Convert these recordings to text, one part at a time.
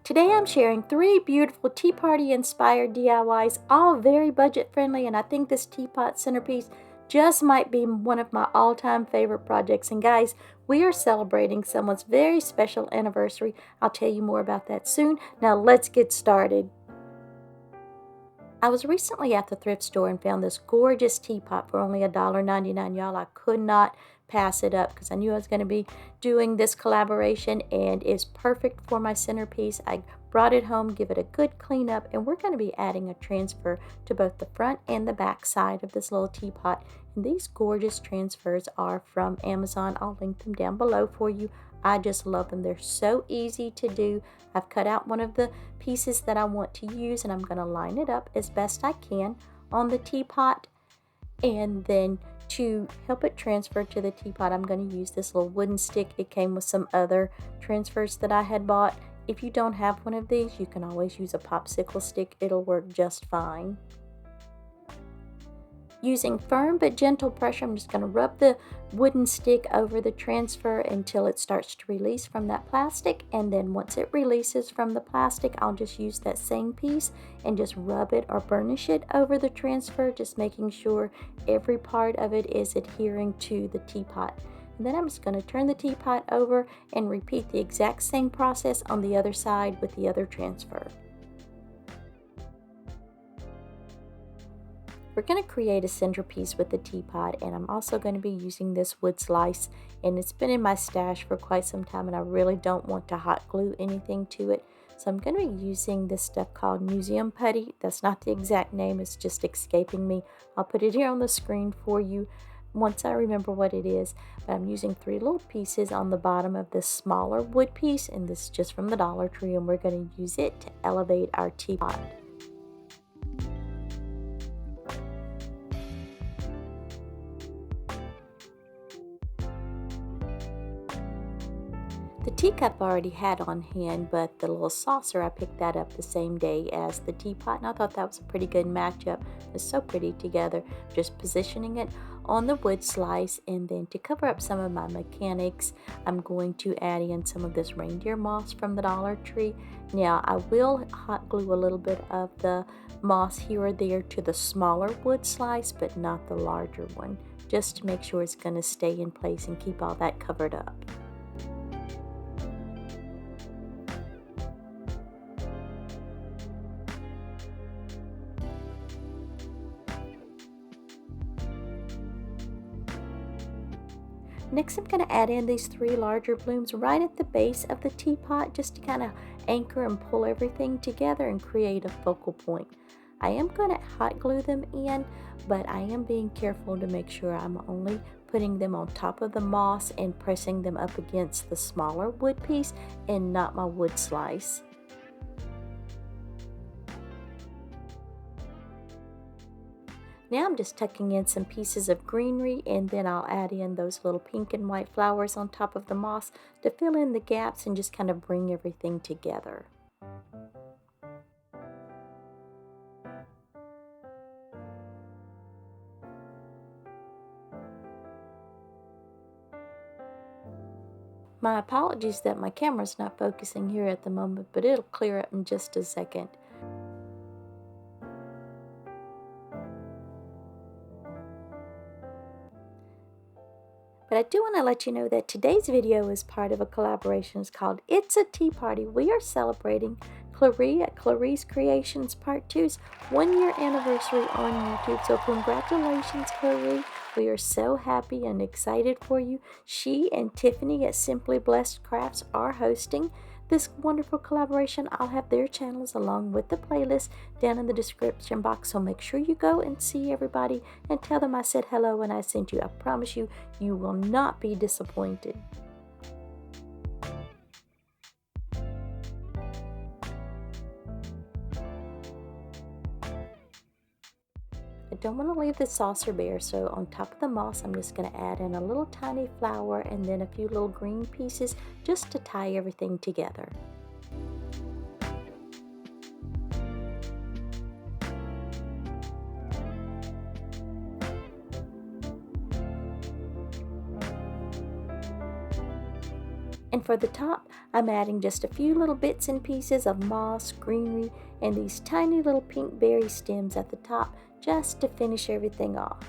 Today I'm sharing 3 beautiful tea party inspired DIYs, all very budget friendly, and I think this teapot centerpiece just might be one of my all-time favorite projects. And guys, we are celebrating someone's very special anniversary. I'll tell you more about that soon. Now let's get started. I was recently at the thrift store and found this gorgeous teapot for only $1.99. Y'all, I could not pass it up because I knew I was going to be doing this collaboration, and it's perfect for my centerpiece. I brought it home, give it a good clean up, and we're going to be adding a transfer to both the front and the back side of this little teapot. And these gorgeous transfers are from Amazon. I'll link them down below for you. I just love them. They're so easy to do. I've cut out one of the pieces that I want to use, and I'm going to line it up as best I can on the teapot. And then to help it transfer to the teapot, I'm going to use this little wooden stick. It came with some other transfers that I had bought. If you don't have one of these, you can always use a popsicle stick. It'll work just fine. Using firm but gentle pressure, I'm just going to rub the wooden stick over the transfer until it starts to release from that plastic. And then once it releases from the plastic, I'll just use that same piece and just rub it or burnish it over the transfer, just making sure every part of it is adhering to the teapot. And then I'm just going to turn the teapot over and repeat the exact same process on the other side with the other transfer. We're going to create a centerpiece with the teapot, and I'm also going to be using this wood slice, and it's been in my stash for quite some time, and I really don't want to hot glue anything to it. So I'm going to be using this stuff called museum putty. That's not the exact name, it's just escaping me. I'll put it here on the screen for you once I remember what it is. But I'm using 3 little pieces on the bottom of this smaller wood piece, and this is just from the Dollar Tree, and we're going to use it to elevate our teapot. The teacup I already had on hand, but the little saucer, I picked that up the same day as the teapot, and I thought that was a pretty good matchup. It's so pretty together. Just positioning it on the wood slice, and then to cover up some of my mechanics, I'm going to add in some of this reindeer moss from the Dollar Tree. Now, I will hot glue a little bit of the moss here or there to the smaller wood slice, but not the larger one, just to make sure it's going to stay in place and keep all that covered up. Next, I'm going to add in these 3 larger blooms right at the base of the teapot, just to kind of anchor and pull everything together and create a focal point. I am going to hot glue them in, but I am being careful to make sure I'm only putting them on top of the moss and pressing them up against the smaller wood piece and not my wood slice. Now I'm just tucking in some pieces of greenery, and then I'll add in those little pink and white flowers on top of the moss to fill in the gaps and just kind of bring everything together. My apologies that my camera's not focusing here at the moment, but it'll clear up in just a second. But I do want to let you know that today's video is part of a collaboration. It's called It's a Tea Party. We are celebrating Clarie at Clarie's Creations Part 2's 1-year anniversary on YouTube. So congratulations, Clarie. We are so happy and excited for you. She and Tiffany at Simply Blessed Crafts are hosting this wonderful collaboration. I'll have their channels along with the playlist down in the description box, so make sure you go and see everybody and tell them I said hello and I sent you. I promise you, you will not be disappointed. I don't want to leave the saucer bare, so on top of the moss I'm just going to add in a little tiny flower and then a few little green pieces just to tie everything together. And for the top, I'm adding just a few little bits and pieces of moss, greenery, and these tiny little pink berry stems at the top just to finish everything off.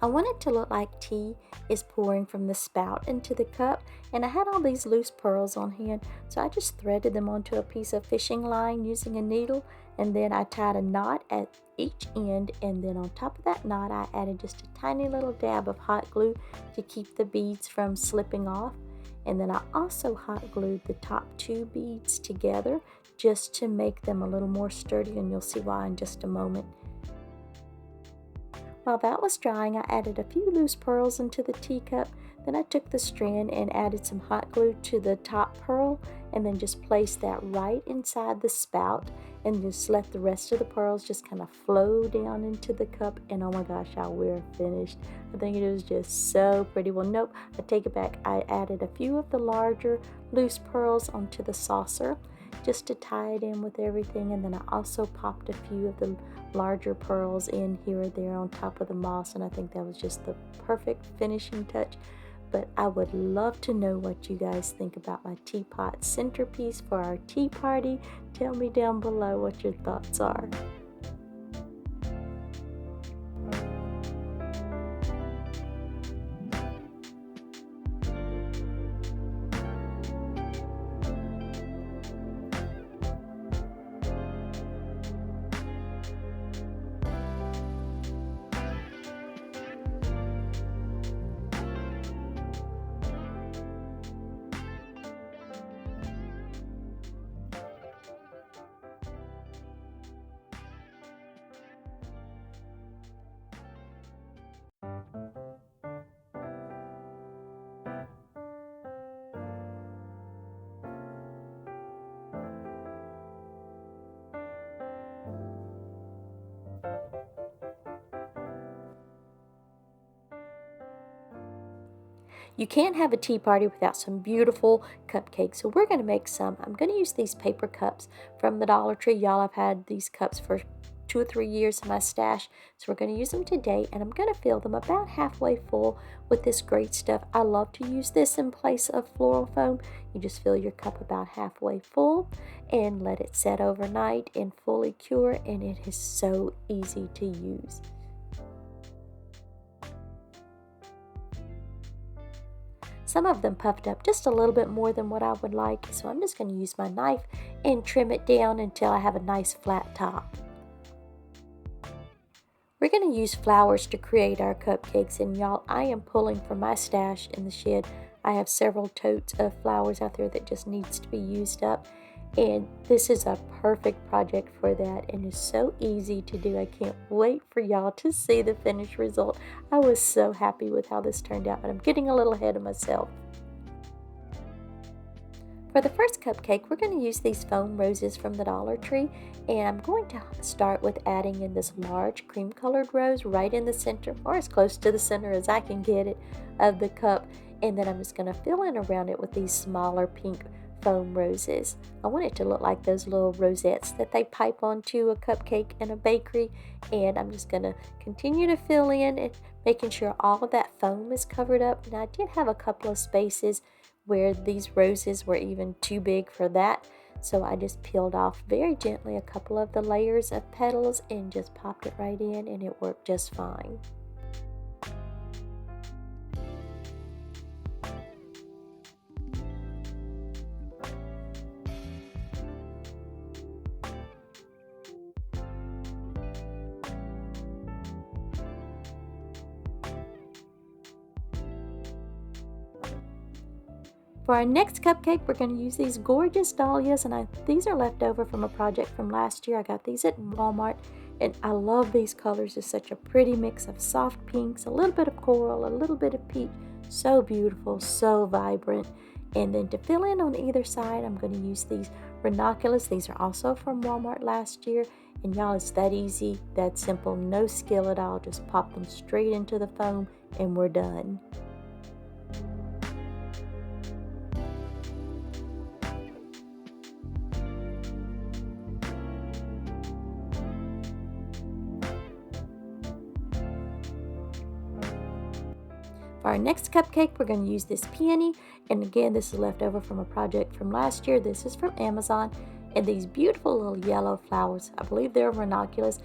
I want it to look like tea is pouring from the spout into the cup, and I had all these loose pearls on hand, so I just threaded them onto a piece of fishing line using a needle, and then I tied a knot at each end, and then on top of that knot I added just a tiny little dab of hot glue to keep the beads from slipping off. And then I also hot glued the top two beads together just to make them a little more sturdy, and you'll see why in just a moment. While that was drying, I added a few loose pearls into the teacup. Then I took the strand and added some hot glue to the top pearl, and then just placed that right inside the spout, and just let the rest of the pearls just kind of flow down into the cup. And oh my gosh, y'all, we're finished. I think it was just so pretty. Well, nope, I take it back. I added a few of the larger loose pearls onto the saucer just to tie it in with everything, and then I also popped a few of the larger pearls in here or there on top of the moss, and I think that was just the perfect finishing touch. But I would love to know what you guys think about my teapot centerpiece for our tea party. Tell me down below what your thoughts are. You can't have a tea party without some beautiful cupcakes, so we're going to make some. I'm going to use these paper cups from the Dollar Tree. Y'all, I've had these cups for 2 or 3 years in my stash, so we're going to use them today, and I'm going to fill them about halfway full with this great stuff. I love to use this in place of floral foam. You just fill your cup about halfway full and let it set overnight and fully cure, and it is so easy to use. Some of them puffed up just a little bit more than what I would like, so I'm just going to use my knife and trim it down until I have a nice flat top. We're going to use flowers to create our cupcakes, and y'all, I am pulling from my stash in the shed. I have several totes of flowers out there that just needs to be used up, and this is a perfect project for that, and it's so easy to do. I can't wait for y'all to see the finished result. I was so happy with how this turned out, but I'm getting a little ahead of myself. For the first cupcake, we're going to use these foam roses from the Dollar Tree, and I'm going to start with adding in this large cream colored rose right in the center, or as close to the center as I can get it, of the cup, and then I'm just going to fill in around it with these smaller pink foam roses. I want it to look like those little rosettes that they pipe onto a cupcake in a bakery, and I'm just going to continue to fill in and making sure all of that foam is covered up. And I did have a couple of spaces where these roses were even too big for that, so I just peeled off very gently a couple of the layers of petals and just popped it right in, and it worked just fine. For our next cupcake, we're going to use these gorgeous dahlias, and these are left over from a project from last year. I got these at Walmart, and I love these colors. It's such a pretty mix of soft pinks, a little bit of coral, a little bit of peach. So beautiful, so vibrant. And then to fill in on either side, I'm going to use these ranunculus. These are also from Walmart last year, and y'all, it's that easy, that simple, no skill at all. Just pop them straight into the foam, and we're done. For our next cupcake, we're going to use this peony. And again, this is left over from a project from last year. This is from Amazon. And these beautiful little yellow flowers, I believe they're ranunculus.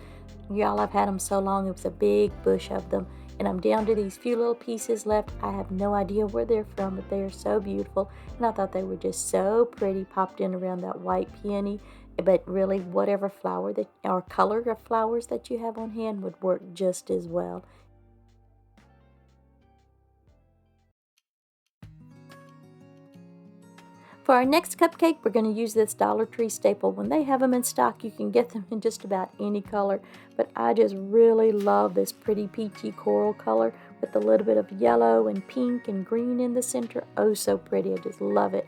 Y'all, I've had them so long, it was a big bush of them. And I'm down to these few little pieces left. I have no idea where they're from, but they are so beautiful. And I thought they were just so pretty, popped in around that white peony. But really, whatever flower that or color of flowers that you have on hand would work just as well. For our next cupcake, we're going to use this Dollar Tree staple. When they have them in stock, you can get them in just about any color. But I just really love this pretty peachy coral color with a little bit of yellow and pink and green in the center. Oh, so pretty. I just love it.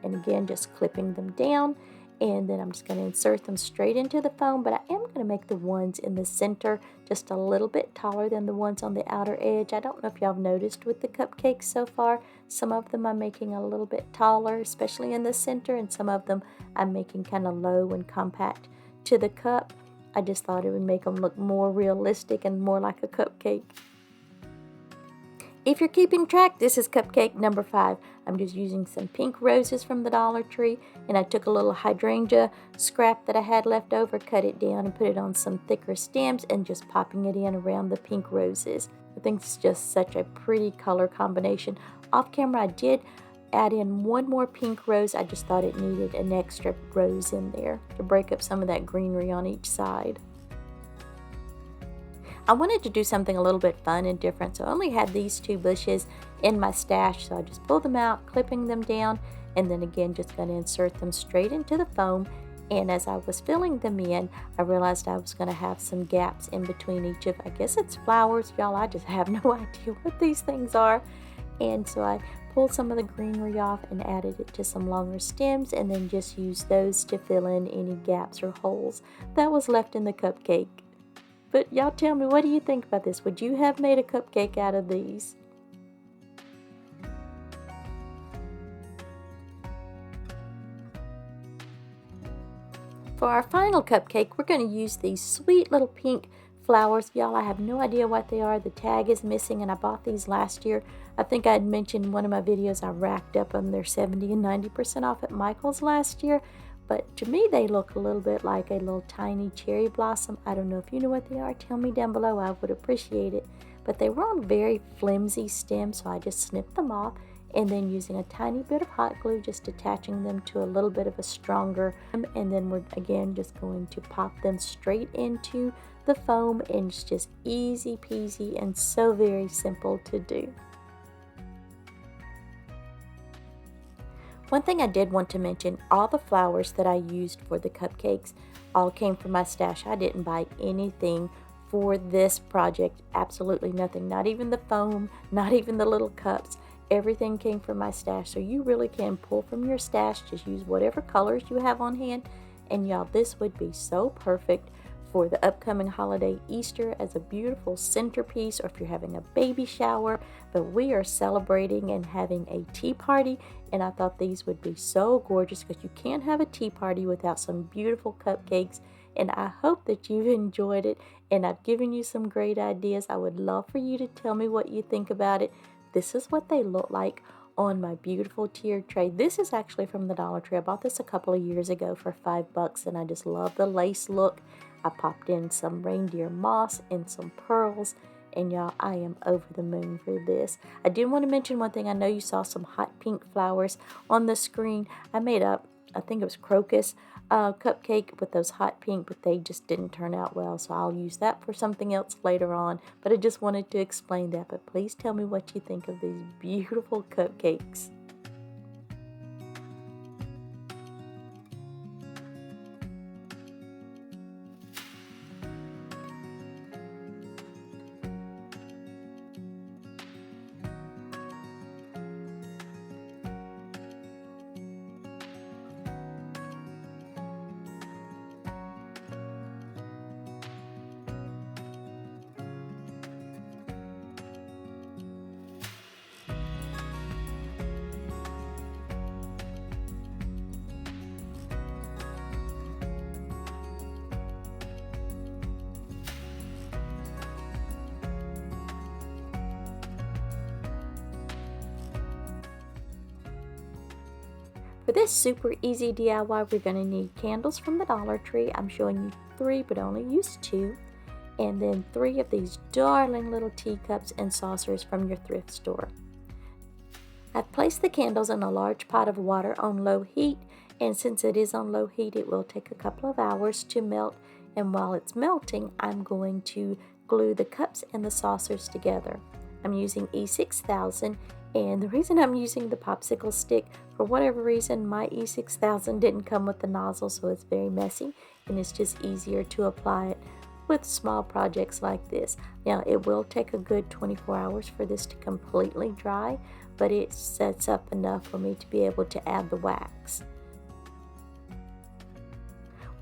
And again, just clipping them down. And then I'm just going to insert them straight into the foam, but I am going to make the ones in the center just a little bit taller than the ones on the outer edge. I don't know if y'all have noticed with the cupcakes so far, some of them I'm making a little bit taller, especially in the center, and some of them I'm making kind of low and compact to the cup. I just thought it would make them look more realistic and more like a cupcake. If you're keeping track, this is cupcake number 5. I'm just using some pink roses from the Dollar Tree, and I took a little hydrangea scrap that I had left over, cut it down and put it on some thicker stems and just popping it in around the pink roses. I think it's just such a pretty color combination. Off camera, I did add in one more pink rose. I just thought it needed an extra rose in there to break up some of that greenery on each side. I wanted to do something a little bit fun and different, so I only had these 2 bushes in my stash, so I just pulled them out, clipping them down, and then again just going to insert them straight into the foam. And as I was filling them in, I realized I was going to have some gaps in between each of, I guess it's flowers, y'all, I just have no idea what these things are. And so I pulled some of the greenery off and added it to some longer stems, and then just used those to fill in any gaps or holes that was left in the cupcake. But y'all tell me, what do you think about this? Would you have made a cupcake out of these? For our final cupcake, we're going to use these sweet little pink flowers. Y'all, I have no idea what they are. The tag is missing, and I bought these last year. I think I had mentioned in one of my videos I racked up them. They're 70 and 90% off at Michael's last year. But to me, they look a little bit like a little tiny cherry blossom. I don't know if you know what they are. Tell me down below. I would appreciate it. But they were on very flimsy stems, so I just snipped them off. And then using a tiny bit of hot glue, just attaching them to a little bit of a stronger. And then we're, again, just going to pop them straight into the foam. And it's just easy peasy and so very simple to do. One thing I did want to mention, all the flowers that I used for the cupcakes all came from my stash. I didn't buy anything for this project, absolutely nothing, not even the foam, not even the little cups. Everything came from my stash, so you really can pull from your stash. Just use whatever colors you have on hand, and y'all, this would be so perfect for the upcoming holiday Easter as a beautiful centerpiece, or if you're having a baby shower. But we are celebrating and having a tea party, and I thought these would be so gorgeous because you can't have a tea party without some beautiful cupcakes. And I hope that you've enjoyed it, and I've given you some great ideas. I would love for you to tell me what you think about it. This is what they look like on my beautiful tiered tray. This is actually from the Dollar Tree. I bought this a couple of years ago for $5, and I just love the lace look. I popped in some reindeer moss and some pearls, and y'all, I am over the moon for this. I did want to mention one thing. I know you saw some hot pink flowers on the screen. I made up, I think it was crocus cupcake with those hot pink, but they just didn't turn out well, so I'll use that for something else later on. But I just wanted to explain that. But please tell me what you think of these beautiful cupcakes. For this super easy DIY, we're going to need candles from the Dollar Tree. I'm showing you 3, but only use 2. And then 3 of these darling little teacups and saucers from your thrift store. I've placed the candles in a large pot of water on low heat, and since it is on low heat, it will take a couple of hours to melt. And while it's melting, I'm going to glue the cups and the saucers together. I'm using E6000, and the reason I'm using the popsicle stick, for whatever reason, my E6000 didn't come with the nozzle, so it's very messy, and it's just easier to apply it with small projects like this. Now, it will take a good 24 hours for this to completely dry, but it sets up enough for me to be able to add the wax.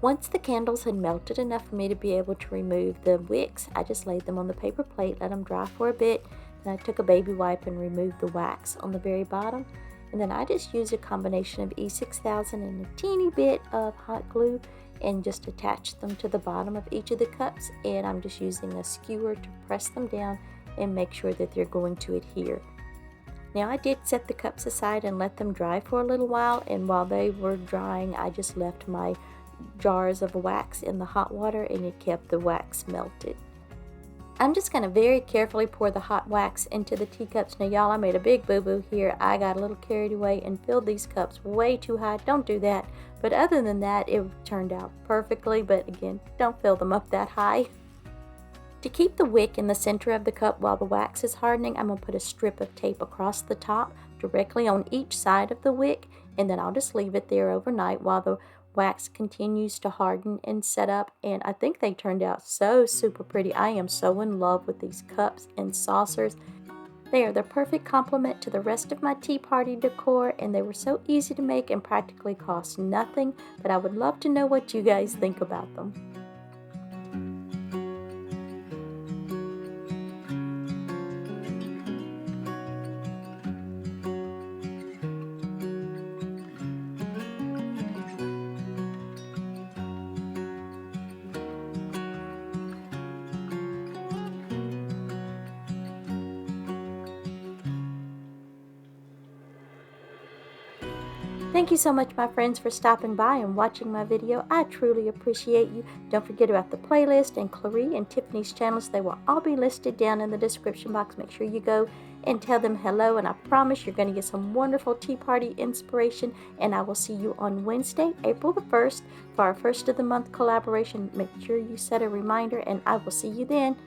Once the candles had melted enough for me to be able to remove the wicks, I just laid them on the paper plate, let them dry for a bit, and I took a baby wipe and removed the wax on the very bottom. And then I just used a combination of E6000 and a teeny bit of hot glue and just attached them to the bottom of each of the cups, and I'm just using a skewer to press them down and make sure that they're going to adhere. Now, I did set the cups aside and let them dry for a little while, and while they were drying, I just left my jars of wax in the hot water, and it kept the wax melted. I'm just going to very carefully pour the hot wax into the teacups. Now, y'all, I made a big boo-boo here. I got a little carried away and filled these cups way too high. Don't do that. But other than that, it turned out perfectly. But again, don't fill them up that high. To keep the wick in the center of the cup while the wax is hardening, I'm going to put a strip of tape across the top directly on each side of the wick. And then I'll just leave it there overnight while the wax continues to harden and set up, and I think they turned out so super pretty. I am so in love with these cups and saucers. They are the perfect complement to the rest of my tea party decor, and they were so easy to make and practically cost nothing, but I would love to know what you guys think about them. Thank you so much, my friends, for stopping by and watching my video. I truly appreciate you. Don't forget about the playlist and Clarie and Tiffany's channels. They will all be listed down in the description box. Make sure you go and tell them hello, and I promise you're going to get some wonderful tea party inspiration, and I will see you on Wednesday, April the 1st, for our first of the month collaboration. Make sure you set a reminder, and I will see you then.